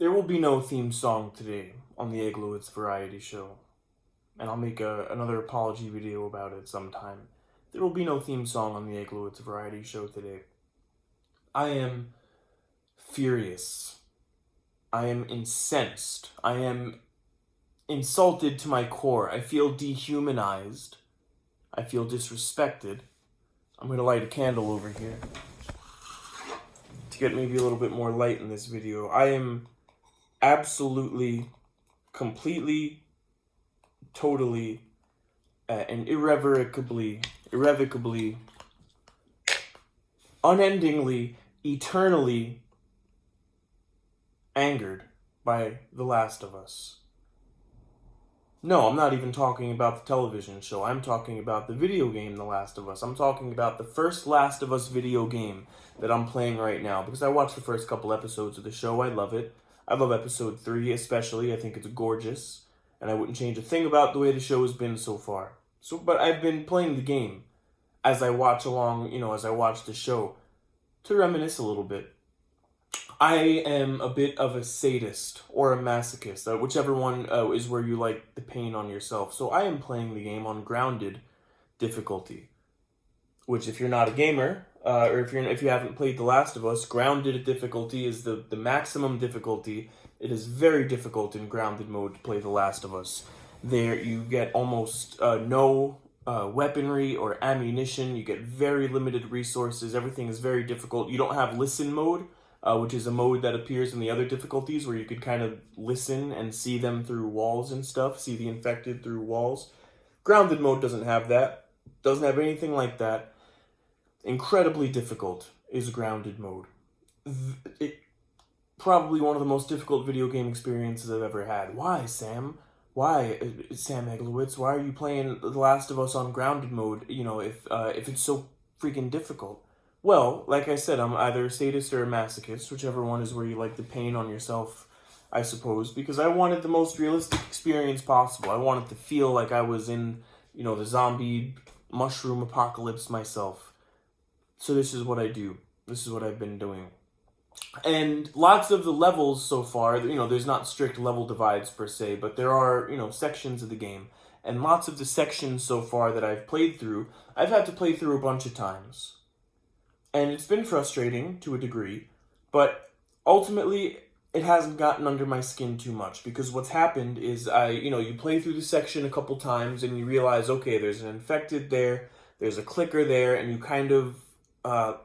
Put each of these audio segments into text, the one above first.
There will be no theme song today on the Eglowitz Variety Show, and I'll make another apology video about it sometime. There will be no theme song on the Eglowitz Variety Show today. I am furious. I am incensed. I am insulted to my core. I feel dehumanized. I feel disrespected. I'm going to light a candle over here to get maybe a little bit more light in this video. I am absolutely, completely, totally, and irrevocably, unendingly, eternally angered by The Last of Us. No, I'm not even talking about the television show. I'm talking about the video game The Last of Us. I'm talking about the first Last of Us video game that I'm playing right now, because I watched the first couple episodes of the show. I love it. I love episode 3 especially. I think it's gorgeous, and I wouldn't change a thing about the way the show has been so far. But I've been playing the game as I watch along, as I watch the show, to reminisce a little bit. I am a bit of a sadist or a masochist, whichever one is where you like the pain on yourself. So I am playing the game on grounded difficulty, which, if you're not a gamer, or if you haven't played The Last of Us, grounded difficulty is the maximum difficulty. It is very difficult in grounded mode to play The Last of Us. There you get almost no weaponry or ammunition. You get very limited resources. Everything is very difficult. You don't have listen mode, which is a mode that appears in the other difficulties where you could kind of listen and see them through walls and stuff, see the infected through walls. Grounded mode doesn't have that. Doesn't have anything like that. Incredibly difficult is grounded mode. Probably one of the most difficult video game experiences I've ever had. Why, Sam? Why, Sam Eglowitz? Why are you playing The Last of Us on grounded mode, if it's so freaking difficult? Well, like I said, I'm either a sadist or a masochist, whichever one is where you like the pain on yourself, I suppose, because I wanted the most realistic experience possible. I wanted to feel like I was in, the zombie mushroom apocalypse myself. So this is what I do. This is what I've been doing. And lots of the levels so far, there's not strict level divides per se, but there are, sections of the game. And lots of the sections so far that I've played through, I've had to play through a bunch of times. And it's been frustrating to a degree, but ultimately it hasn't gotten under my skin too much, because what's happened is you play through the section a couple times and you realize, okay, there's an infected there, there's a clicker there, and you kind of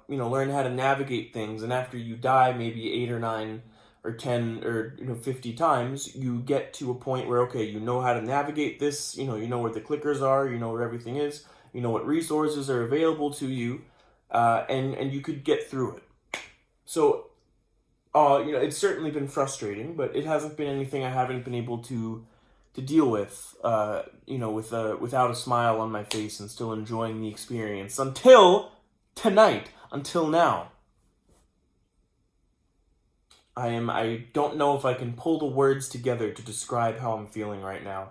learn how to navigate things. And after you die maybe 8 or 9 or 10 or 50 times, you get to a point where, okay, you know how to navigate this, you know where the clickers are, you know where everything is, you know what resources are available to you, and you could get through it. So, it's certainly been frustrating, but it hasn't been anything I haven't been able to deal with, without a smile on my face and still enjoying the experience until tonight, until now. I don't know if I can pull the words together to describe how I'm feeling right now.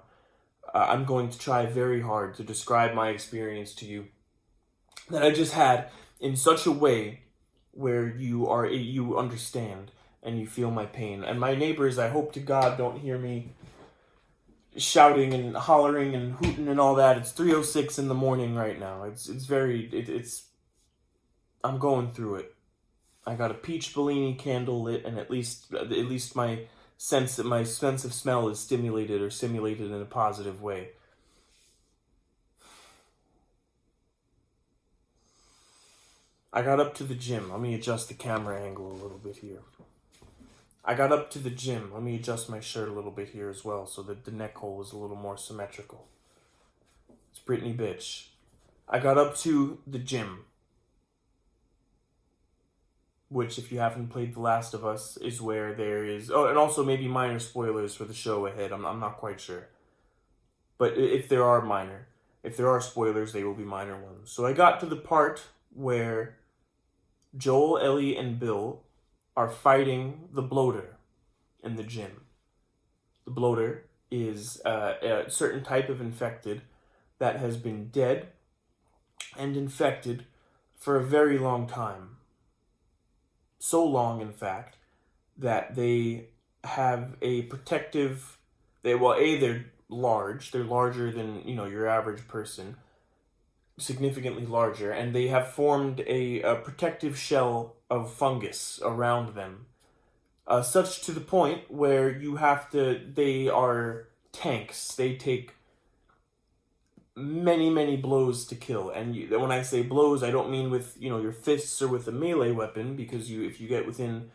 I'm going to try very hard to describe my experience to you that I just had in such a way where you understand and you feel my pain. And my neighbors, I hope to God, don't hear me shouting and hollering and hooting and all that. It's 3:06 in the morning right now. I'm going through it. I got a peach Bellini candle lit, and at least my sense of smell is stimulated in a positive way. I got up to the gym. Let me adjust the camera angle a little bit here. I got up to the gym. Let me adjust my shirt a little bit here as well, so that the neck hole is a little more symmetrical. It's Brittany bitch. I got up to the gym, which, if you haven't played The Last of Us, is where there is... Oh, and also maybe minor spoilers for the show ahead. I'm not quite sure. But if there are spoilers, they will be minor ones. So I got to the part where Joel, Ellie, and Bill are fighting the bloater in the gym. The bloater is a certain type of infected that has been dead and infected for a very long time. So long, in fact, that they have a protective. They're large. They're larger than your average person, significantly larger, and they have formed a protective shell of fungus around them, such to the point where you have to. They are tanks. They take many, many blows to kill. And when I say blows, I don't mean with your fists or with a melee weapon, because if you get within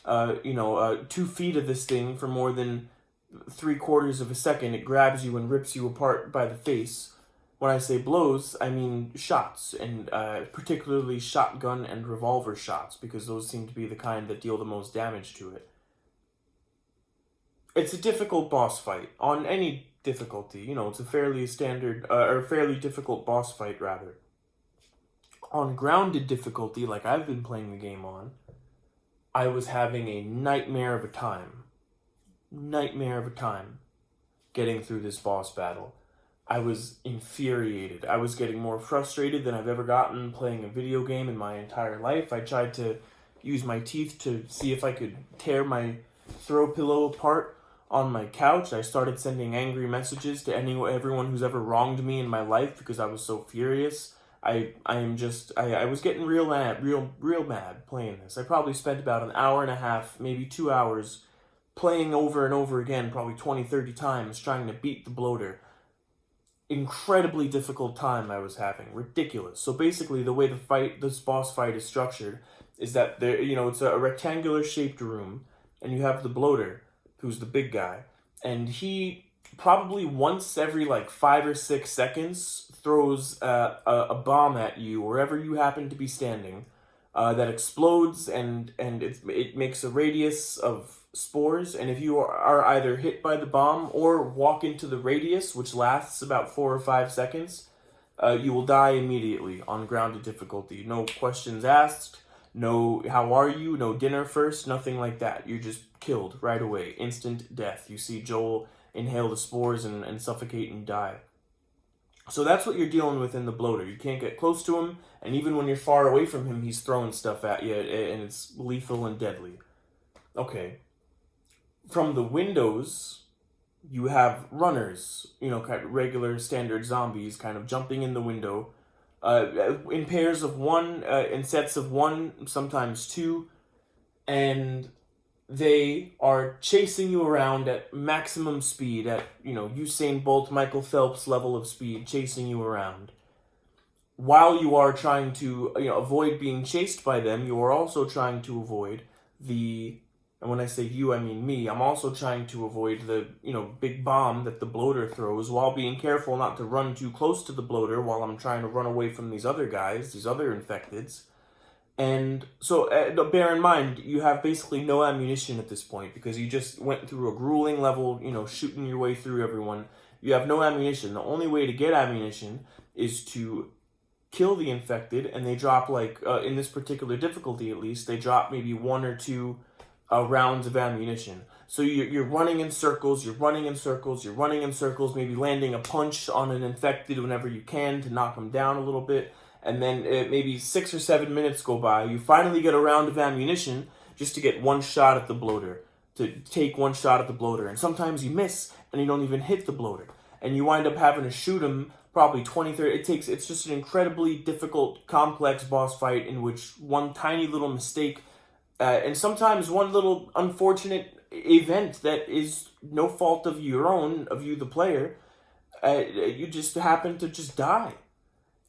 2 feet of this thing for more than 3/4 of a second, it grabs you and rips you apart by the face. When I say blows, I mean shots, and particularly shotgun and revolver shots, because those seem to be the kind that deal the most damage to it. It's a difficult boss fight on any difficulty. It's a fairly standard, or fairly difficult boss fight, rather. On grounded difficulty, like I've been playing the game on, I was having a nightmare of a time. Getting through this boss battle. I was infuriated. I was getting more frustrated than I've ever gotten playing a video game in my entire life. I tried to use my teeth to see if I could tear my throw pillow apart on my couch. I started sending angry messages to everyone who's ever wronged me in my life because I was so furious. I was getting real mad playing this. I probably spent about an hour and a half, maybe 2 hours, playing over and over again, probably 20, 30 times, trying to beat the bloater. Incredibly difficult time I was having. Ridiculous. So basically, the way this boss fight is structured is that it's a rectangular shaped room, and you have the bloater, who's the big guy, and he probably once every 5 or 6 seconds throws a bomb at you wherever you happen to be standing, that explodes, and it makes a radius of spores, and if you are either hit by the bomb or walk into the radius, which lasts about 4 or 5 seconds, you will die immediately on grounded difficulty. No questions asked, no how are you, no dinner first, nothing like that. You're just killed right away. Instant death. You see Joel inhale the spores and suffocate and die. So that's what you're dealing with in the bloater. You can't get close to him, and even when you're far away from him, he's throwing stuff at you, and it's lethal and deadly. Okay. From the windows, you have runners, kind of regular standard zombies, kind of jumping in the window, in pairs of one, in sets of one, sometimes two, and they are chasing you around at maximum speed, at, Usain Bolt, Michael Phelps level of speed, chasing you around. While you are trying to, avoid being chased by them, you are also trying to avoid and when I say you, I mean me, I'm also trying to avoid the, big bomb that the bloater throws, while being careful not to run too close to the bloater while I'm trying to run away from these other guys, these other infecteds. And so, bear in mind, you have basically no ammunition at this point, because you just went through a grueling level, shooting your way through everyone. You have no ammunition. The only way to get ammunition is to kill the infected, and they drop, in this particular difficulty at least, they drop maybe 1 or 2 rounds of ammunition. So you're running in circles, maybe landing a punch on an infected whenever you can to knock them down a little bit, and then maybe 6 or 7 minutes go by. You finally get a round of ammunition just to get one shot at the bloater, and sometimes you miss and you don't even hit the bloater, and you wind up having to shoot him probably 20, 30, it's just an incredibly difficult, complex boss fight in which one tiny little mistake and sometimes one little unfortunate event that is no fault of your own, of you the player, you just happen to just die.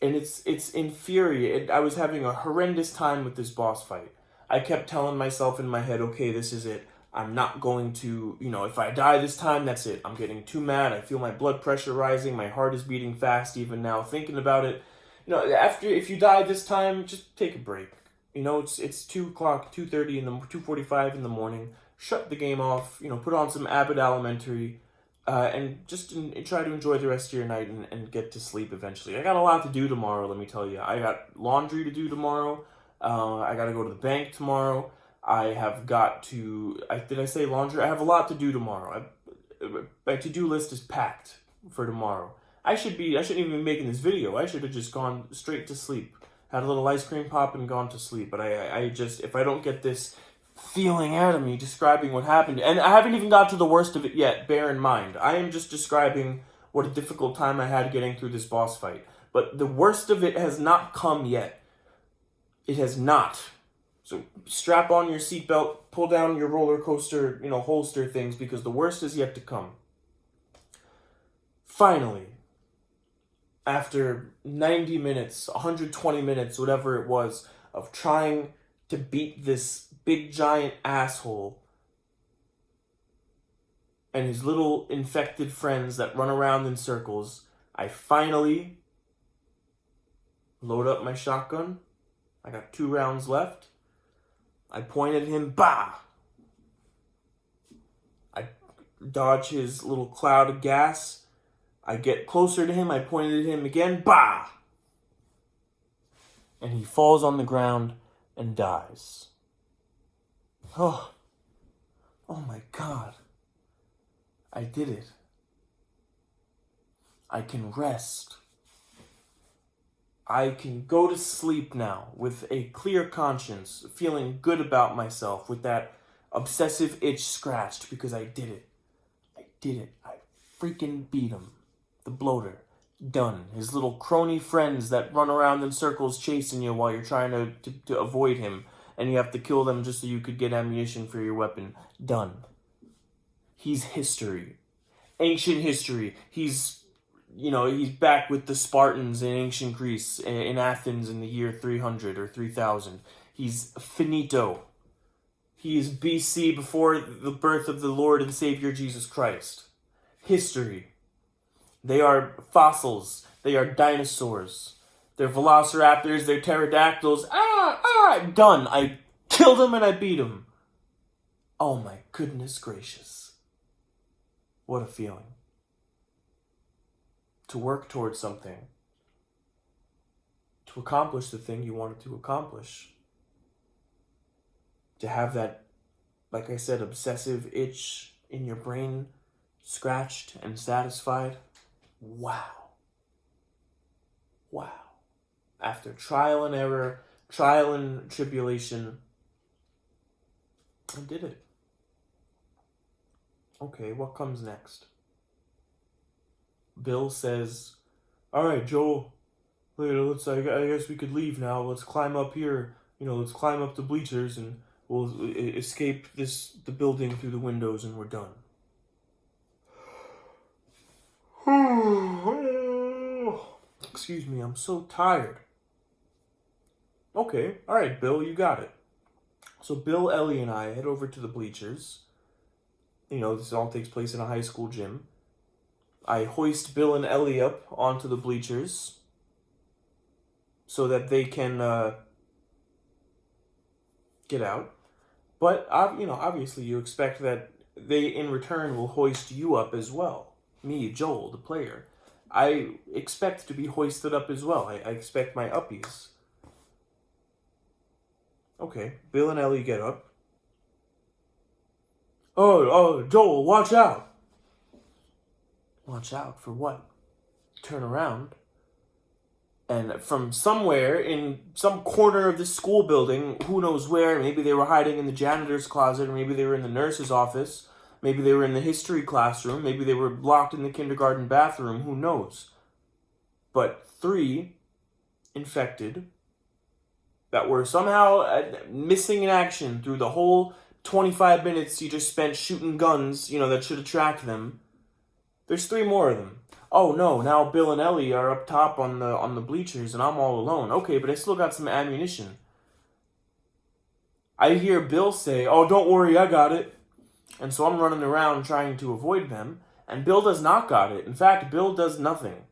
And it's infuriating. I was having a horrendous time with this boss fight. I kept telling myself in my head, okay, this is it. I'm not going to, if I die this time, that's it. I'm getting too mad. I feel my blood pressure rising. My heart is beating fast even now thinking about it. If you die this time, just take a break. It's 2 o'clock, 2:30 2:45 in the morning. Shut the game off. Put on some Abbott Elementary, and just try to enjoy the rest of your night and get to sleep eventually. I got a lot to do tomorrow. Let me tell you, I got laundry to do tomorrow. I got to go to the bank tomorrow. I have got to. Did I say laundry? I have a lot to do tomorrow. My to-do list is packed for tomorrow. I shouldn't even be making this video. I should have just gone straight to sleep. Had a little ice cream pop and gone to sleep. But I just, if I don't get this feeling out of me describing what happened. And I haven't even got to the worst of it yet, bear in mind. I am just describing what a difficult time I had getting through this boss fight. But the worst of it has not come yet. It has not. So strap on your seatbelt, pull down your roller coaster, holster things, because the worst is yet to come. Finally, after 90 minutes, 120 minutes, whatever it was, of trying to beat this big giant asshole and his little infected friends that run around in circles, I finally load up my shotgun. I got 2 rounds left. I point at him, bah! I dodge his little cloud of gas. I get closer to him, I point at him again, bah! And he falls on the ground and dies. Oh my God. I did it. I can rest. I can go to sleep now with a clear conscience, feeling good about myself, with that obsessive itch scratched, because I did it. I did it. I freaking beat him. The bloater. Done. His little crony friends that run around in circles chasing you while you're trying to avoid him, and you have to kill them just so you could get ammunition for your weapon. Done. He's history. Ancient history. He's back with the Spartans in ancient Greece, in Athens in the year 300 or 3000. He's finito. He is BC, before the birth of the Lord and Savior Jesus Christ. History. They are fossils. They are dinosaurs. They're velociraptors. They're pterodactyls. Done. I killed him and I beat him. Oh my goodness gracious. What a feeling. To work towards something. To accomplish the thing you wanted to accomplish. To have that, like I said, obsessive itch in your brain scratched and satisfied. Wow. After trial and error, trial and tribulation, I did it. Okay, what comes next? Bill says, "All right, Joel, I guess we could leave now. Let's climb up here. Let's climb up the bleachers and we'll escape the building through the windows and we're done." Excuse me, I'm so tired. Okay, all right, Bill, you got it. So Bill, Ellie, and I head over to the bleachers. This all takes place in a high school gym. I hoist Bill and Ellie up onto the bleachers so that they can get out. But, obviously you expect that they, in return, will hoist you up as well. Me, Joel, the player. I expect to be hoisted up as well. I expect my uppies. Okay, Bill and Ellie get up. Oh, Joel, watch out! Watch out for what? Turn around. And from somewhere in some corner of the school building, who knows where, maybe they were hiding in the janitor's closet, or maybe they were in the nurse's office, maybe they were in the history classroom, maybe they were locked in the kindergarten bathroom, who knows? But 3 infected that were somehow missing in action through the whole 25 minutes you just spent shooting guns, that should attract them. There's 3 more of them. Oh no, now Bill and Ellie are up top on the bleachers and I'm all alone. Okay, but I still got some ammunition. I hear Bill say, "Oh, don't worry, I got it." And so I'm running around trying to avoid them, and Bill does not got it. In fact, Bill does nothing.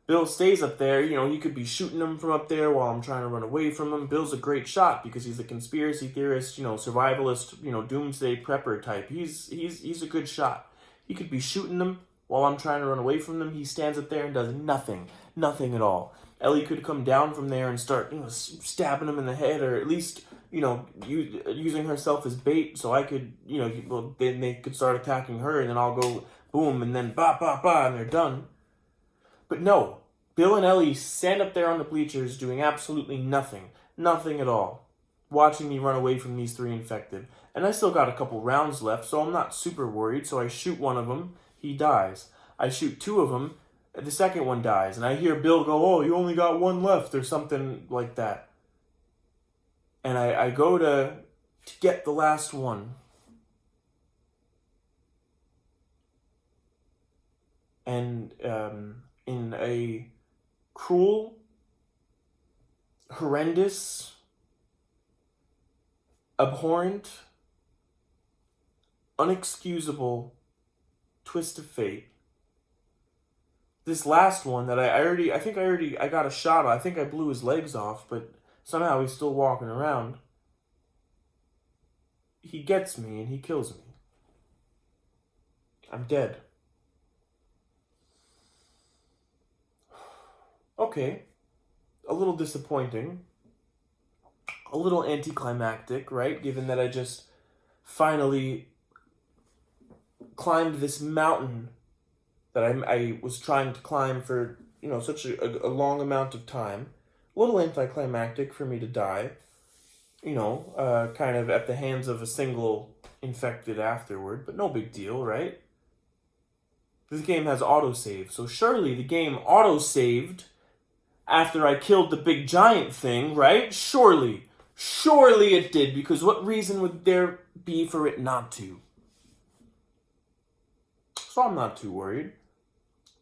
Bill stays up there. He could be shooting them from up there while I'm trying to run away from him. Bill's a great shot because he's a conspiracy theorist, survivalist, doomsday prepper type. He's a good shot. He could be shooting them while I'm trying to run away from them. He stands up there and does nothing. Nothing at all. Ellie could come down from there and start, stabbing him in the head, or at least, using herself as bait so I could, then they could start attacking her and then I'll go boom and then ba, ba, ba, and they're done. But no, Bill and Ellie stand up there on the bleachers doing absolutely nothing. Nothing at all. watching me run away from these 3 infected. And I still got a couple rounds left, so I'm not super worried. So I shoot one of them, he dies. I shoot 2 of them, the second one dies. And I hear Bill go, "Oh, you only got 1 left," or something like that. And I go to get the last one. And in a cruel, horrendous, abhorrent, unexcusable twist of fate, this last one that I got a shot. I think I blew his legs off, but somehow he's still walking around. He gets me and he kills me. I'm dead. Okay, a little disappointing, a little anticlimactic, right? Given that I just finally climbed this mountain that I was trying to climb for, such a long amount of time. A little anticlimactic for me to die, kind of at the hands of a single infected afterward, but no big deal, right? This game has autosave, so surely the game autosaved after I killed the big giant thing, right? Surely it did, because what reason would there be for it not to? So I'm not too worried.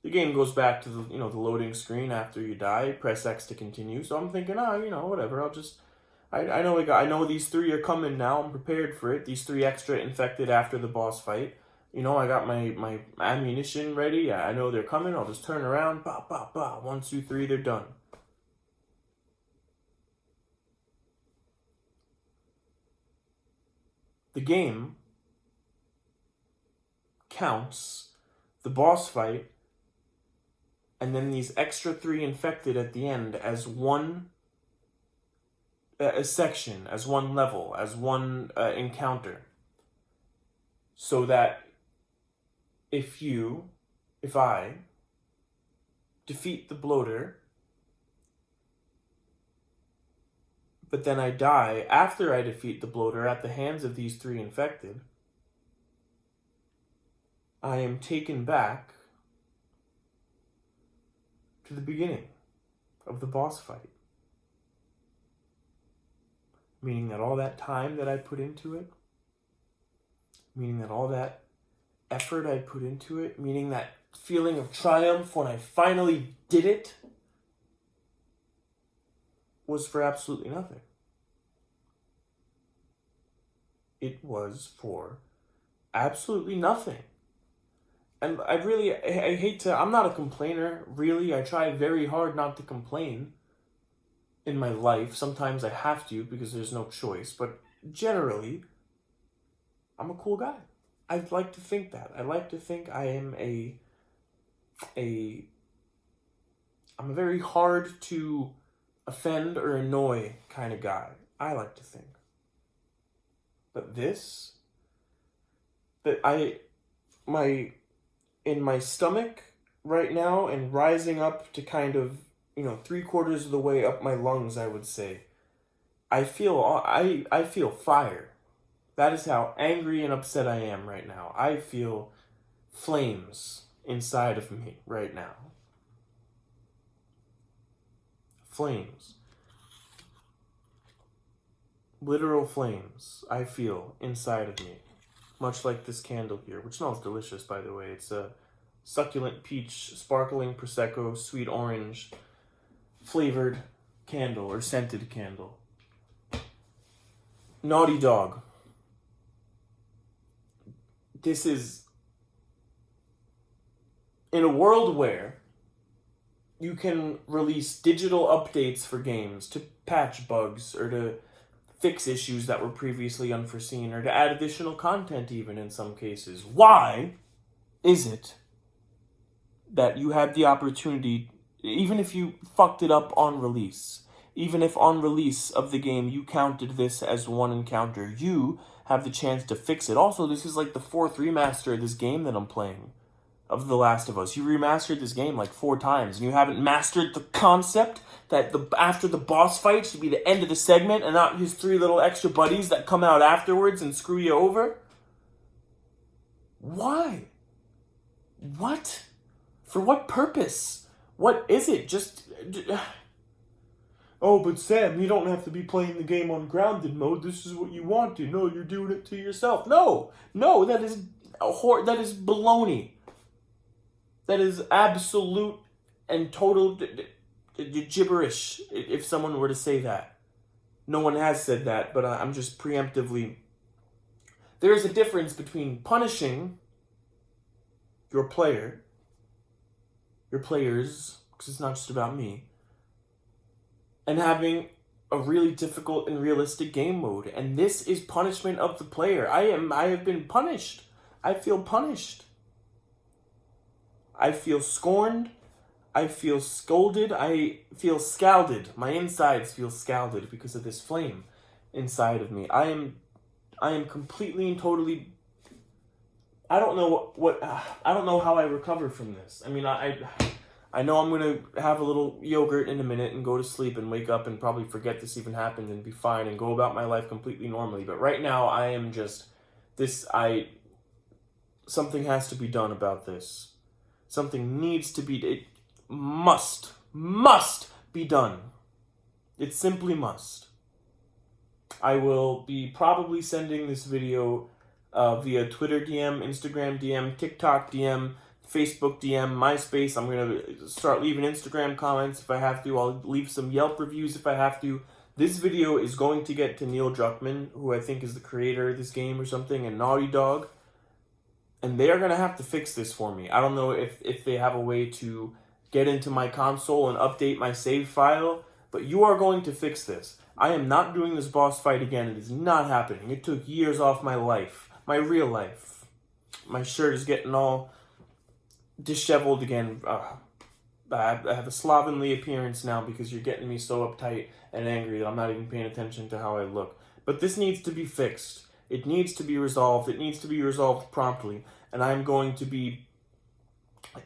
The game goes back to the loading screen after you die. Press X to continue. So I'm thinking, whatever. I know these 3 are coming now. I'm prepared for it. These 3 extra infected after the boss fight. I got my ammunition ready. I know they're coming. I'll just turn around. Bah, bah, bah. 1, 2, 3, they're done. The game counts the boss fight and then these extra 3 infected at the end as one section, as one level, as one encounter. So that if I defeat the bloater, but then I die after I defeat the bloater at the hands of these 3 infected, I am taken back to the beginning of the boss fight. Meaning that all that time that I put into it, meaning that all that effort I put into it, meaning that feeling of triumph when I finally did it, was for absolutely nothing. It was for absolutely nothing. And I hate to, I'm not a complainer, really. I try very hard not to complain in my life. Sometimes I have to because there's no choice. But generally, I'm a cool guy. I'd like to think that. I like to think I am I'm a very hard to offend or annoy kind of guy. I like to think. But this, in my stomach right now and rising up to kind of, 3/4 of the way up my lungs, I would say, I feel fire. That is how angry and upset I am right now. I feel flames inside of me right now. Flames. Literal flames I feel inside of me. Much like this candle here, which smells delicious, by the way. It's a succulent peach, sparkling Prosecco, sweet orange, flavored candle, or scented candle. Naughty Dog. This is, in a world where you can release digital updates for games to patch bugs, or to fix issues that were previously unforeseen, or to add additional content even in some cases. Why is it that you had the opportunity, even if you fucked it up on release, even if on release of the game you counted this as one encounter, you have the chance to fix it? Also, this is like the 4th remaster of this game that I'm playing. of The Last of Us. You remastered this game like 4 times, and you haven't mastered the concept that after the boss fight should be the end of the segment and not his 3 little extra buddies that come out afterwards and screw you over? Why? What? For what purpose? What is it? Oh, but Sam, you don't have to be playing the game on grounded mode. This is what you wanted. No, you're doing it to yourself. No, that is that is baloney. That is absolute and total gibberish, if someone were to say that. No one has said that, but I'm just preemptively... There is a difference between punishing your players, because it's not just about me, and having a really difficult and realistic game mode. And this is punishment of the player. I have been punished. I feel punished. I feel scorned. I feel scolded. I feel scalded. My insides feel scalded because of this flame inside of me. I am completely and totally... I don't know how I recover from this. I mean, I know I'm going to have a little yogurt in a minute and go to sleep and wake up and probably forget this even happened and be fine and go about my life completely normally. But right now, I am just... Something has to be done about this. Something needs to be... It must be done. It simply must. I will be probably sending this video via Twitter DM, Instagram DM, TikTok DM, Facebook DM, MySpace. I'm going to start leaving Instagram comments if I have to. I'll leave some Yelp reviews if I have to. This video is going to get to Neil Druckmann, who I think is the creator of this game or something, and Naughty Dog. And they are going to have to fix this for me. I don't know if they have a way to get into my console and update my save file, but you are going to fix this. I am not doing this boss fight again. It is not happening. It took years off my life, my real life. My shirt is getting all disheveled again. I have a slovenly appearance now because you're getting me so uptight and angry that I'm not even paying attention to how I look. But this needs to be fixed. It needs to be resolved. It needs to be resolved promptly. And I'm going to be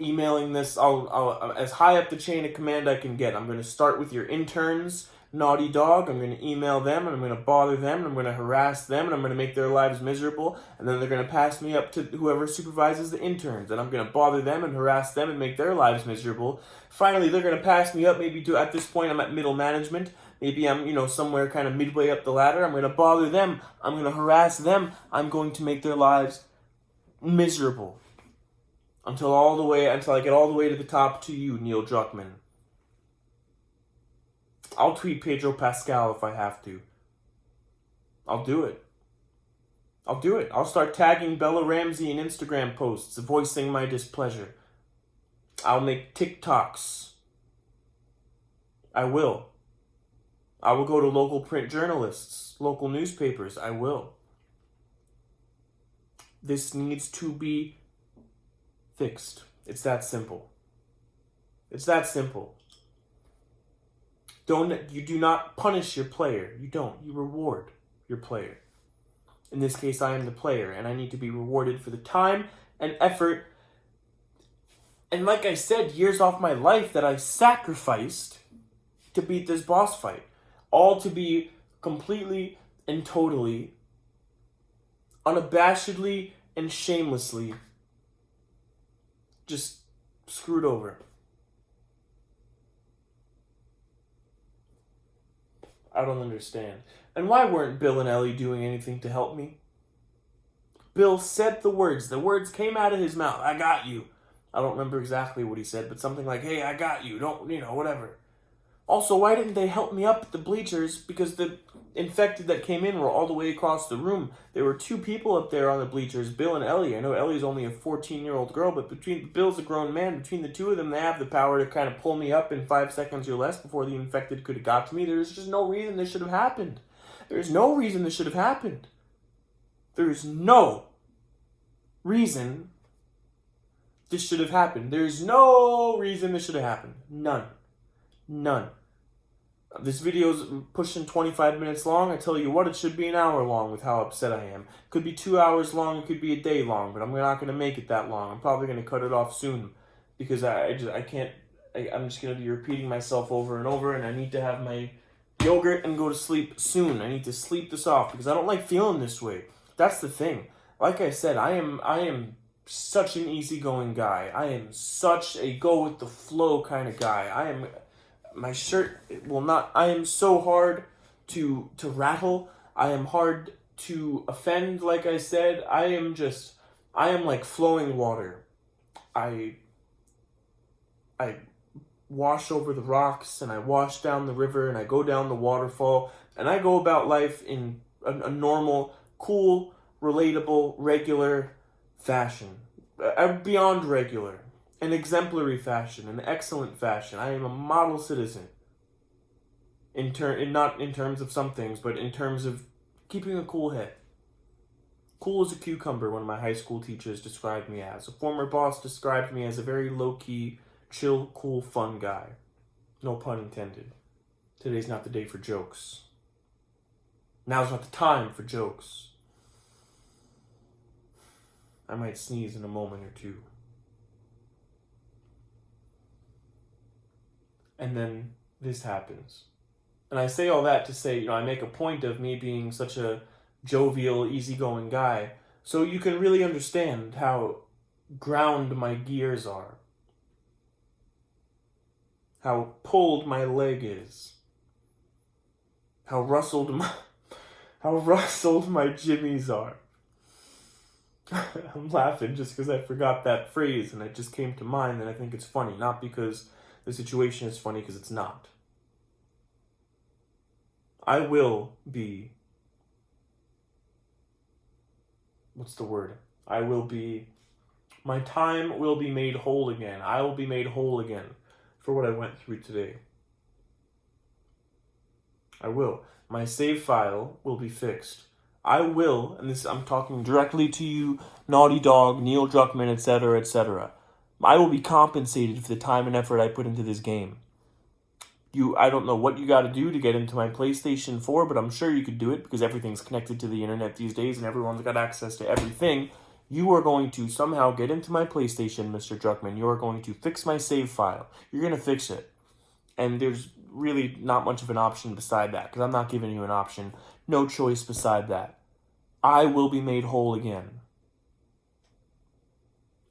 emailing this I'll as high up the chain of command I can get. I'm going to start with your interns, Naughty Dog. I'm going to email them, and I'm going to bother them, and I'm going to harass them, and I'm going to make their lives miserable. And then they're going to pass me up to whoever supervises the interns, and I'm going to bother them and harass them and make their lives miserable. Finally, they're going to pass me up maybe to, at this point, I'm at middle management. Maybe I'm, somewhere kind of midway up the ladder. I'm going to bother them. I'm going to harass them. I'm going to make their lives miserable. Until I get all the way to the top to you, Neil Druckmann. I'll tweet Pedro Pascal if I have to. I'll do it. I'll start tagging Bella Ramsey in Instagram posts, voicing my displeasure. I'll make TikToks. I will. I will go to local print journalists, local newspapers. I will. This needs to be fixed. It's that simple. It's that simple. You do not punish your player. You don't. You reward your player. In this case, I am the player, and I need to be rewarded for the time and effort. And like I said, years off my life that I sacrificed to beat this boss fight. All to be completely and totally, unabashedly and shamelessly just screwed over. I don't understand. And why weren't Bill and Ellie doing anything to help me? Bill said the words. The words came out of his mouth. I got you. I don't remember exactly what he said, but something like, hey, I got you. Don't, whatever. Also, why didn't they help me up at the bleachers? Because the infected that came in were all the way across the room. There were 2 people up there on the bleachers, Bill and Ellie. I know Ellie's only a 14-year-old girl, but Bill's a grown man. Between the 2 of them, they have the power to kind of pull me up in 5 seconds or less before the infected could have got to me. There's just no reason this should have happened. There's no reason this should have happened. There's no reason this should have happened. There's no reason this should have happened. None. This video's pushing 25 minutes long. I tell you what, it should be an hour long with how upset I am. Could be 2 hours long, it could be a day long, but I'm not going to make it that long. I'm probably going to cut it off soon because I can't, I'm just going to be repeating myself over and over, and I need to have my yogurt and go to sleep soon. I need to sleep this off because I don't like feeling this way. That's the thing. Like I said, I am such an easygoing guy. I am such a go with the flow kind of guy. My shirt will not, I am so hard to rattle. I am hard to offend, like I said. I am like flowing water. I wash over the rocks, and I wash down the river, and I go down the waterfall, and I go about life in a normal, cool, relatable, regular fashion. Beyond regular. An exemplary fashion, an excellent fashion. I am a model citizen. Not in terms of some things, but in terms of keeping a cool head. Cool as a cucumber, one of my high school teachers described me as. A former boss described me as a very low-key, chill, cool, fun guy. No pun intended. Today's not the day for jokes. Now's not the time for jokes. I might sneeze in a moment or two. And then this happens. And I say all that to say, I make a point of me being such a jovial, easygoing guy, so you can really understand how ground my gears are. How pulled my leg is. How rustled my jimmies are. I'm laughing just because I forgot that phrase and it just came to mind, and I think it's funny, not because the situation is funny, because it's not. I will be... What's the word? My time will be made whole again. I will be made whole again for what I went through today. I will. My save file will be fixed. I will, and this I'm talking directly to you, Naughty Dog, Neil Druckmann, etc., etc. I will be compensated for the time and effort I put into this game. I don't know what you got to do to get into my PlayStation 4, but I'm sure you could do it because everything's connected to the internet these days and everyone's got access to everything. You are going to somehow get into my PlayStation, Mr. Druckmann. You are going to fix my save file. You're going to fix it. And there's really not much of an option beside that because I'm not giving you an option. No choice beside that. I will be made whole again.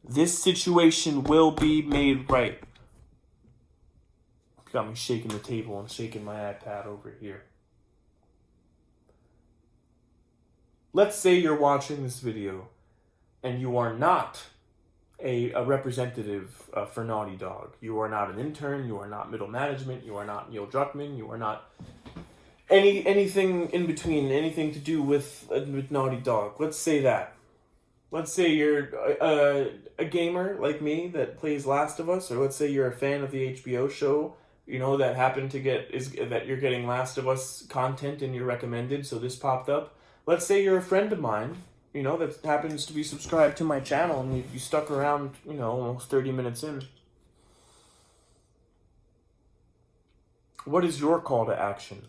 This situation will be made right. Got me shaking the table and shaking my iPad over here. Let's say you're watching this video and you are not a representative for Naughty Dog. You are not an intern, you are not middle management, you are not Neil Druckmann, you are not anything in between, anything to do with Naughty Dog. Let's say that. Let's say you're a gamer like me that plays Last of Us, or let's say you're a fan of the HBO show, that happened to that you're getting Last of Us content and you're recommended, so this popped up. Let's say you're a friend of mine, that happens to be subscribed to my channel and you stuck around, almost 30 minutes in. What is your call to action?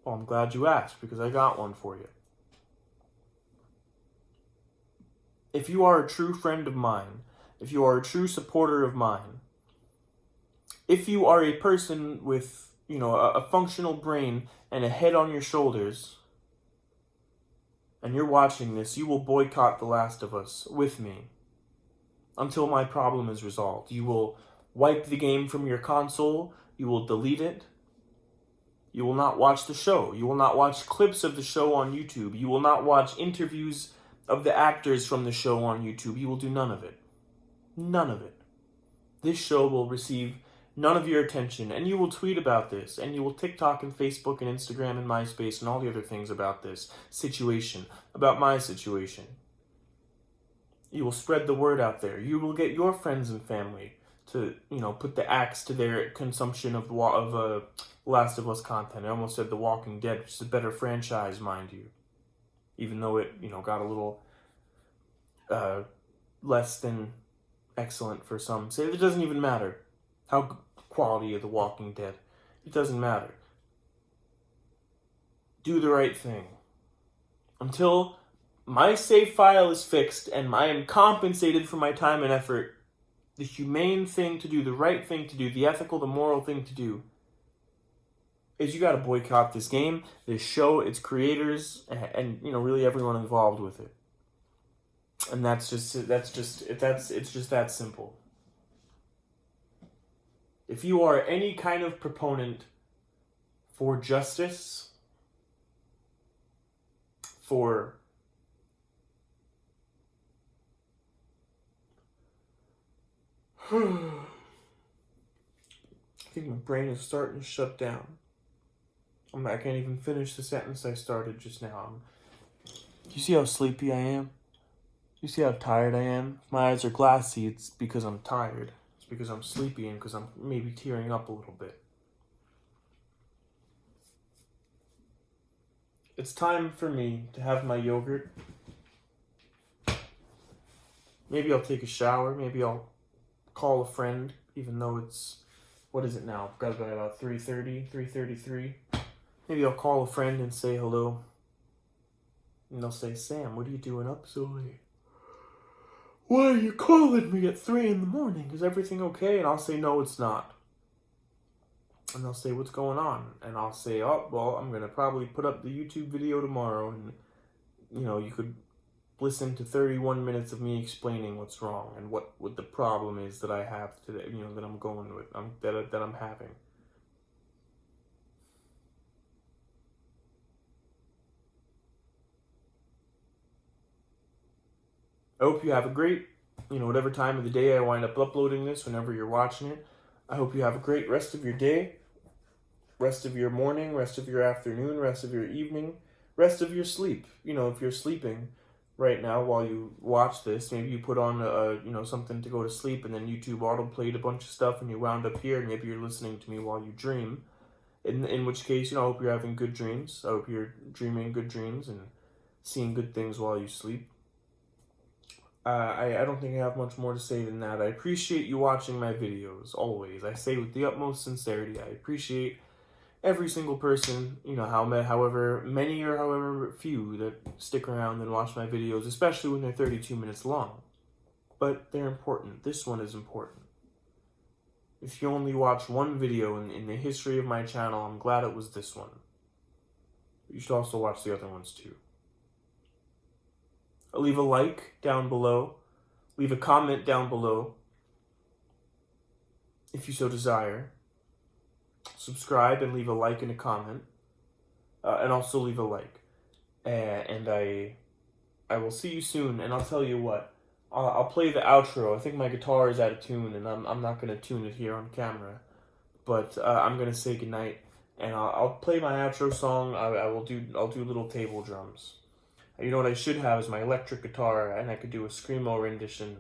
Well, I'm glad you asked because I got one for you. If you are a true friend of mine, if you are a true supporter of mine, if you are a person with, a functional brain and a head on your shoulders, and you're watching this, you will boycott The Last of Us with me until my problem is resolved. You will wipe the game from your console. You will delete it. You will not watch the show. You will not watch clips of the show on YouTube. You will not watch interviews of the actors from the show on YouTube. You will do none of it. None of it. This show will receive none of your attention, and you will tweet about this, and you will TikTok and Facebook and Instagram and MySpace and all the other things about this situation, about my situation. You will spread the word out there. You will get your friends and family to, put the axe to their consumption of Last of Us content. I almost said The Walking Dead, which is a better franchise, mind you. Even though it, got a little less than excellent for some. Say it doesn't even matter how quality of The Walking Dead. It doesn't matter. Do the right thing. Until my save file is fixed and I am compensated for my time and effort, the humane thing to do, the right thing to do, the ethical, the moral thing to do is you got to boycott this game, this show, its creators, and really everyone involved with it. And it's just that simple. If you are any kind of proponent for justice, for I think my brain is starting to shut down. I can't even finish the sentence I started just now. You see how sleepy I am? You see how tired I am? If my eyes are glassy, it's because I'm tired. It's because I'm sleepy and because I'm maybe tearing up a little bit. It's time for me to have my yogurt. Maybe I'll take a shower. Maybe I'll call a friend, even though it's, what is it now? I've got to be about 3:30, 3:33. Maybe I'll call a friend and say hello. And they'll say, Sam, what are you doing up so late? Why are you calling me at 3 a.m? Is everything okay? And I'll say, no, it's not. And they'll say, what's going on? And I'll say, oh, well, I'm going to probably put up the YouTube video tomorrow. And, you could listen to 31 minutes of me explaining what's wrong and what the problem is that I have today, that I'm going with, that I'm having. I hope you have a great, whatever time of the day I wind up uploading this, whenever you're watching it. I hope you have a great rest of your day, rest of your morning, rest of your afternoon, rest of your evening, rest of your sleep. If you're sleeping right now while you watch this, maybe you put on, something to go to sleep, and then YouTube auto-played a bunch of stuff, and you wound up here, and maybe you're listening to me while you dream. In which case, I hope you're having good dreams. I hope you're dreaming good dreams and seeing good things while you sleep. I don't think I have much more to say than that. I appreciate you watching my videos, always. I say with the utmost sincerity, I appreciate every single person, however many or however few that stick around and watch my videos, especially when they're 32 minutes long. But they're important. This one is important. If you only watch one video in the history of my channel, I'm glad it was this one. You should also watch the other ones too. Leave a like down below. Leave a comment down below if you so desire. Subscribe and leave a like and a comment. And also leave a like. And I will see you soon. And I'll tell you what. I'll play the outro. I think my guitar is out of tune, and I'm not going to tune it here on camera. But I'm going to say goodnight. And I'll play my outro song. I'll do little table drums. You know what I should have is my electric guitar, and I could do a screamo rendition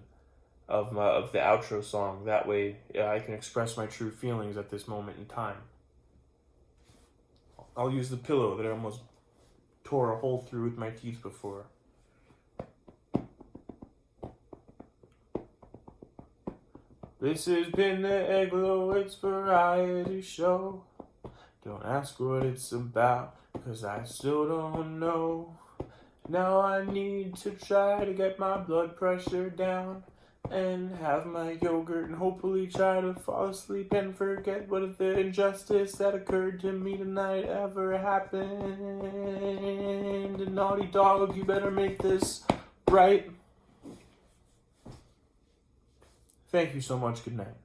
of the outro song. That way, I can express my true feelings at this moment in time. I'll use the pillow that I almost tore a hole through with my teeth before. This has been the Eglowitz Variety Show. Don't ask what it's about, 'cause I still don't know. Now I need to try to get my blood pressure down and have my yogurt and hopefully try to fall asleep and forget what if the injustice that occurred to me tonight ever happened. Naughty dog, you better make this right. Thank you so much. Good night.